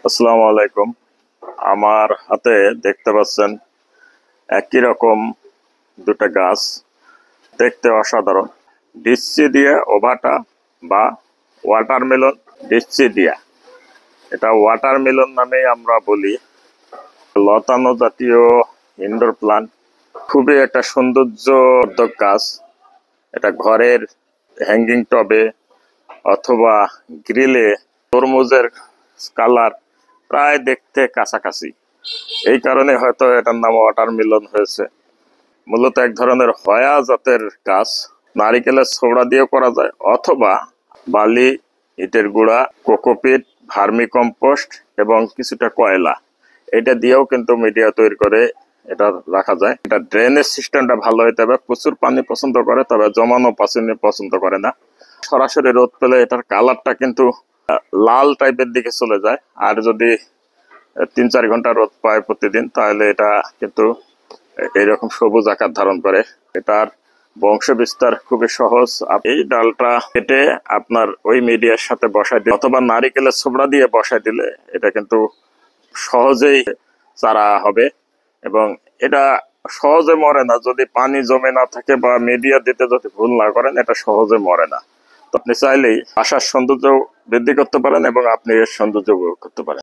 আসসালামু আলাইকুম। আমার হাতে দেখতে পাচ্ছেন একই রকম দুটো গাছ, দেখতে অসাধারণ। ডিসচিডিয়া ওভাটা বা ওয়াটারমেলন ডিসচিডিয়া, এটা ওয়াটারমেলন নামে আমরা বলি। লতানো জাতীয় ইনডোর প্লান্ট, খুবই একটা সৌন্দর্যবর্ধক গাছ। এটা ঘরের হ্যাঙ্গিং টবে অথবা গ্রিলে তরমুজের কালার প্রায় দেখতে কাছাকাছি। এই কারণে হয়তো এটার নাম ওয়াটারমেলন হয়েছে। মূলত এক ধরনের হয়া জাতের গাছ। নারিকেলের ছোবড়া দিয়েও করা যায়, অথবা বালি, ইটের গুঁড়া, কোকোপিট, ভার্মি কম্পোস্ট এবং কিছুটা কয়লা, এটা দিয়েও কিন্তু মিডিয়া তৈরি করে এটা রাখা যায়। এটা ড্রেনেজ সিস্টেমটা ভালো হইতে হবে। প্রচুর পানি পছন্দ করে, তবে জমানো পানি পছন্দ করে না। সরাসরি রোদ পেলে এটার কালারটা কিন্তু লাল টাইপের দিকে চলে যায়। আর যদি 3-4 ঘন্টা রোদ পায় প্রতিদিন, তাহলে এটা কিন্তু এইরকম সবুজ আকার ধারণ করে। এটার বংশ বিস্তার খুবই সহজ। এই ডালটা কেটে আপনার ওই মিডিয়ার সাথে বসাই দিলে অথবা নারিকেলের ছোবড়া দিয়ে বসাই দিলে এটা কিন্তু সহজেই চারা হবে। এবং এটা সহজে মরে না, যদি পানি জমে না থাকে বা মিডিয়া দিতে যদি ভুল না করেন, এটা সহজে মরে না। তো আপনি চাইলেই বাসার সৌন্দর্য বৃদ্ধি করতে পারেন এবং আপনি এর সৌন্দর্য উপভোগ করতে পারেন।